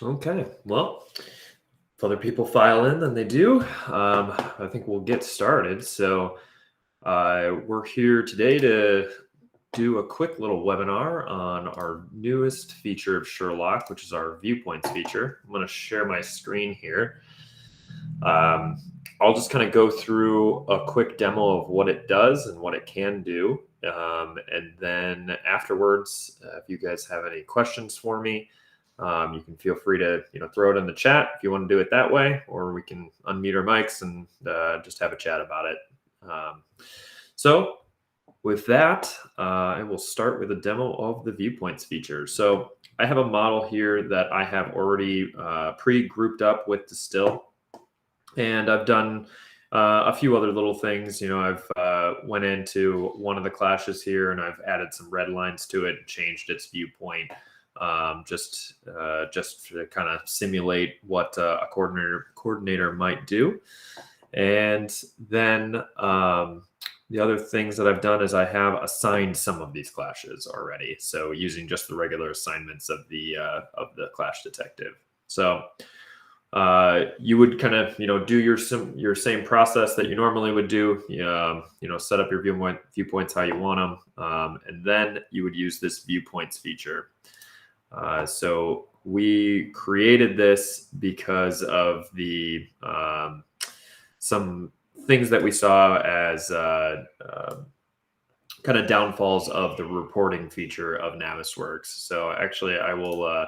Okay, well, if other people file in, then they do. I think we'll get started. So, we're here today to do a quick little webinar on our newest feature of Sherlock, which is our Viewpoints feature. I'm going to share my screen here. Um, I'll just kind of go through a quick demo of what it does and what it can do. And then afterwards, if you guys have any questions for me, you can feel free to throw it in the chat if you want to do it that way, or we can unmute our mics and just have a chat about it. So with that, I will start with a demo of the Viewpoints feature. So I have a model here that I have already pre-grouped up with Distill, and I've done a few other little things. I've went into one of the clashes here and I've added some red lines to it and changed its viewpoint, just to kind of simulate what a coordinator might do. And then the other things that I've done is I have assigned some of these clashes already. So using just the regular assignments of the clash detective. So you would kind of do your same process that you normally would do. Set up your viewpoints how you want them, and then you would use this viewpoints feature. So we created this because of the some things that we saw as kind of downfalls of the reporting feature of Navisworks. So actually, I will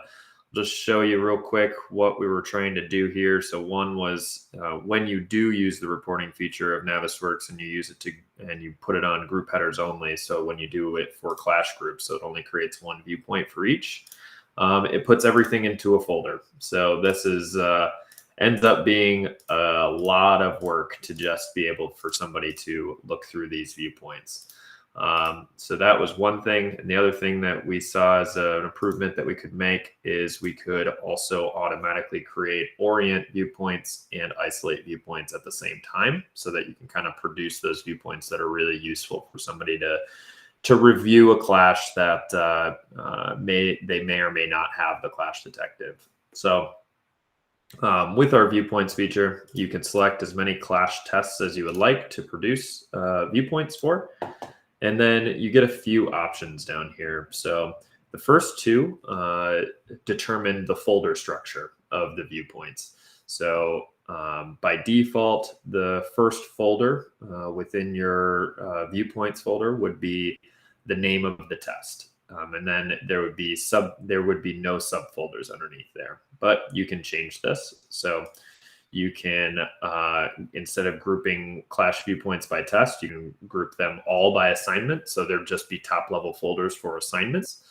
just show you real quick what we were trying to do here. So one was when you do use the reporting feature of Navisworks and you use it and you put it on group headers only. So when you do it for clash groups, so it only creates one viewpoint for each. It puts everything into a folder. So this is ends up being a lot of work to just be able for somebody to look through these viewpoints. So that was one thing. And the other thing that we saw as an improvement that we could make is we could also automatically create orient viewpoints and isolate viewpoints at the same time, so that you can kind of produce those viewpoints that are really useful for somebody to review a clash that they may or may not have the clash detective. So with our viewpoints feature, you can select as many clash tests as you would like to produce viewpoints for. And then you get a few options down here. So the first two determine the folder structure of the viewpoints. So by default, the first folder within your viewpoints folder would be the name of the test. And then there would be no subfolders underneath there, but you can change this. So you can, instead of grouping clash viewpoints by test, you can group them all by assignment. So there'd just be top level folders for assignments.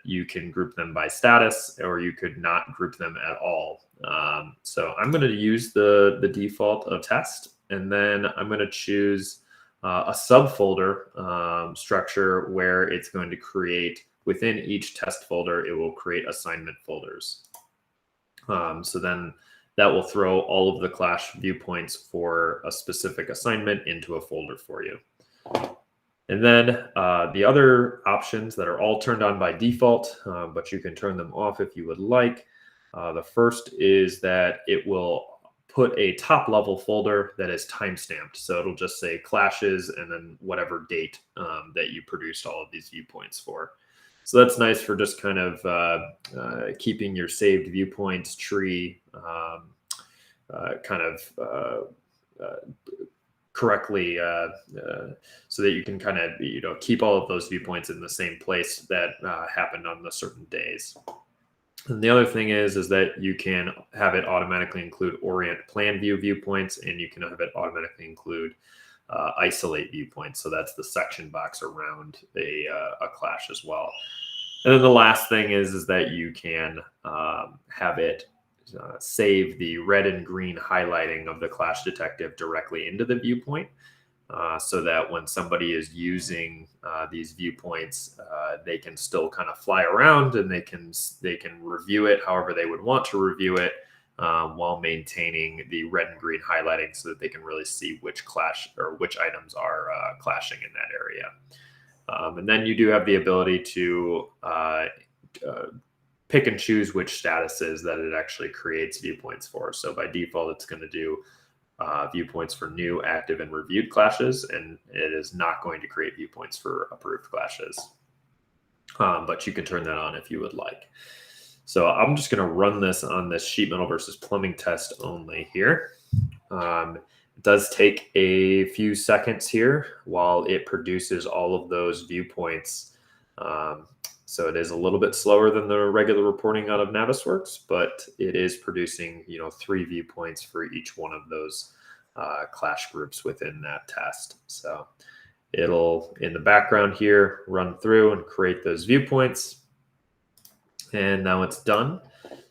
You can group them by status, or you could not group them at all. So I'm going to use the default of test, and then I'm going to choose a subfolder structure where it's going to create within each test folder, it will create assignment folders. So then that will throw all of the clash viewpoints for a specific assignment into a folder for you. And then the other options that are all turned on by default, but you can turn them off if you would like. The first is that it will put a top level folder that is timestamped. So it'll just say clashes and then whatever date that you produced all of these viewpoints for. So that's nice for just kind of keeping your saved viewpoints tree correctly, so that you can kind of keep all of those viewpoints in the same place that happened on the certain days. And the other thing is that you can have it automatically include orient plan view viewpoints, and you can have it automatically include isolate viewpoints. So that's the section box around a clash as well. And then the last thing is that you can have it save the red and green highlighting of the clash detective directly into the viewpoint, so that when somebody is using these viewpoints, they can still kind of fly around and they can review it however they would want to review it, while maintaining the red and green highlighting, so that they can really see which clash or which items are clashing in that area. And then you do have the ability to pick and choose which statuses that it actually creates viewpoints for. So by default, it's going to do viewpoints for new, active, and reviewed clashes, and it is not going to create viewpoints for approved clashes. But you can turn that on if you would like. So I'm just going to run this on this sheet metal versus plumbing test only here. It does take a few seconds here while it produces all of those viewpoints. So it is a little bit slower than the regular reporting out of Navisworks, but it is producing, 3 viewpoints for each one of those clash groups within that test. So it'll, in the background here, run through and create those viewpoints. And now it's done.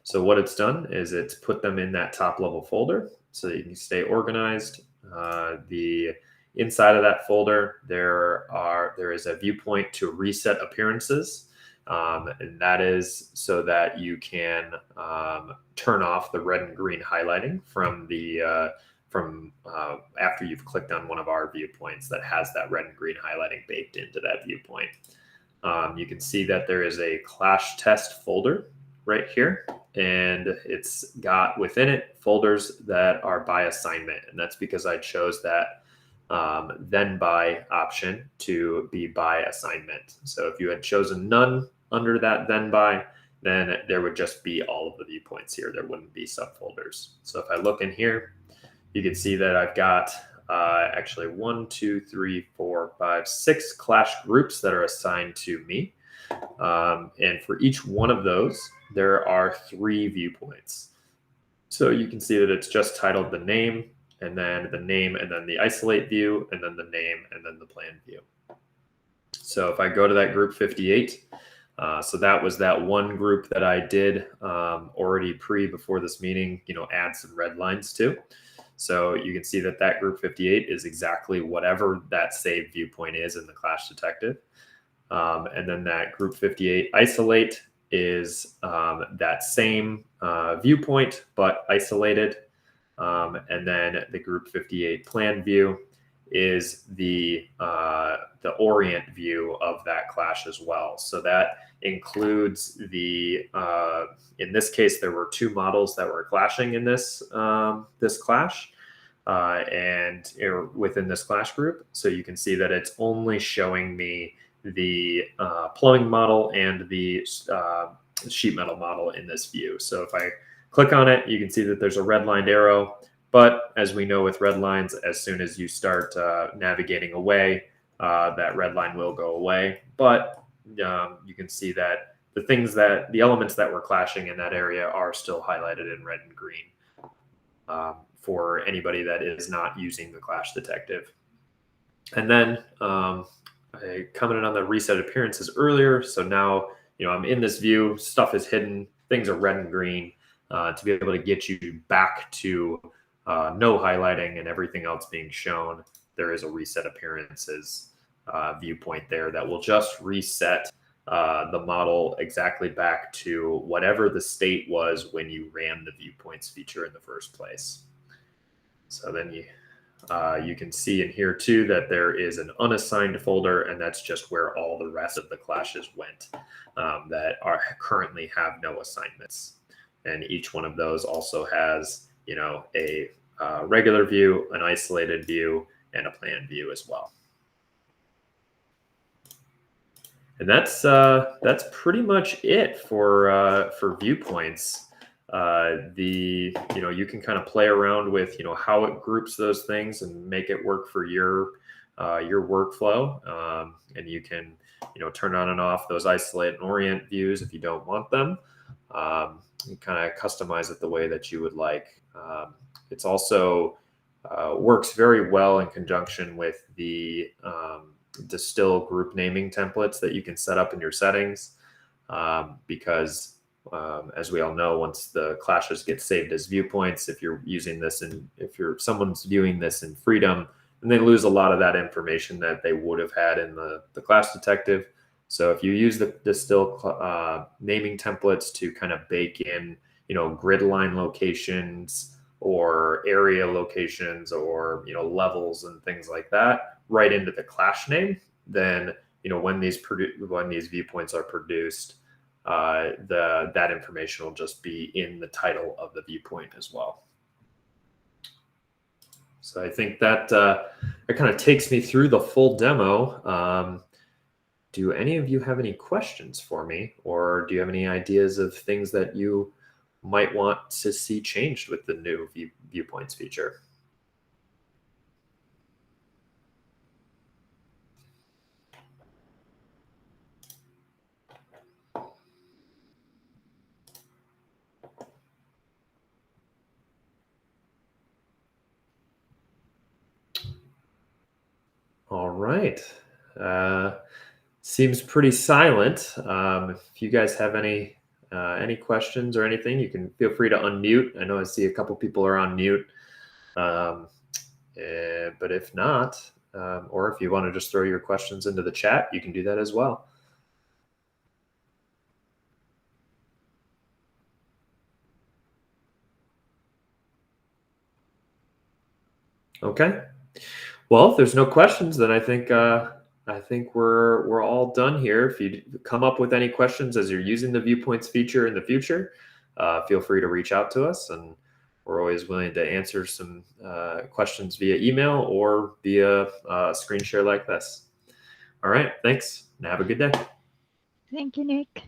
So what it's done is it's put them in that top level folder so that you can stay organized. The inside of that folder, there is a viewpoint to reset appearances. And that is so that you can turn off the red and green highlighting from after you've clicked on one of our viewpoints that has that red and green highlighting baked into that viewpoint. You can see that there is a clash test folder right here, and it's got within it folders that are by assignment. And that's because I chose that then by option to be by assignment. So if you had chosen none under that then by, then there would just be all of the viewpoints here. There wouldn't be subfolders. So if I look in here, you can see that I've got actually 1, 2, 3, 4, 5, 6 clash groups that are assigned to me. And for each one of those, there are 3 viewpoints. So you can see that it's just titled the name, and then the name, and then the isolate view, and then the name, and then the plan view. So if I go to that group 58, so that was that one group that I did already before this meeting, add some red lines to. So you can see that that group 58 is exactly whatever that saved viewpoint is in the Clash Detective. And then that group 58 isolate is that same viewpoint, but isolated. And then the group 58 plan view is the orient view of that clash as well. So that includes in this case, there were 2 models that were clashing in this clash and within this clash group. So you can see that it's only showing me the plumbing model and the sheet metal model in this view. So if I click on it, you can see that there's a red lined arrow. But as we know with red lines, as soon as you start navigating away, that red line will go away. But you can see that the elements that were clashing in that area are still highlighted in red and green for anybody that is not using the Clash Detective. And then I commented on the reset appearances earlier. So now, I'm in this view, stuff is hidden, things are red and green to be able to get you back to no highlighting and everything else being shown. There is a reset appearances viewpoint there that will just reset the model exactly back to whatever the state was when you ran the viewpoints feature in the first place. So then you can see in here too that there is an unassigned folder, and that's just where all the rest of the clashes went that currently have no assignments. And each one of those also has, a regular view, an isolated view, and a plan view as well. And that's pretty much it for viewpoints. You can kind of play around with how it groups those things and make it work for your workflow. And you can turn on and off those isolate and orient views if you don't want them. You kind of customize it the way that you would like. It's also works very well in conjunction with the distill group naming templates that you can set up in your settings, because as we all know, once the clashes get saved as viewpoints, if you're using this and someone's viewing this in Freedom, and they lose a lot of that information that they would have had in the Clash Detective. So if you use the distill naming templates to kind of bake in, grid line locations or area locations or levels and things like that right into the clash name, then when these viewpoints are produced, that information will just be in the title of the viewpoint as well. So I think that that kind of takes me through the full demo. Do any of you have any questions for me, or do you have any ideas of things that you might want to see changed with the new viewpoints feature? All right. Seems pretty silent. If you guys have any questions or anything, you can feel free to unmute. I know I see a couple people are on mute. But if not, or if you want to just throw your questions into the chat, you can do that as well. Okay. Well, if there's no questions, then I think we're all done here. If you come up with any questions as you're using the Viewpoints feature in the future, feel free to reach out to us, and we're always willing to answer some questions via email or via screen share like this. All right, thanks, and have a good day. Thank you, Nick.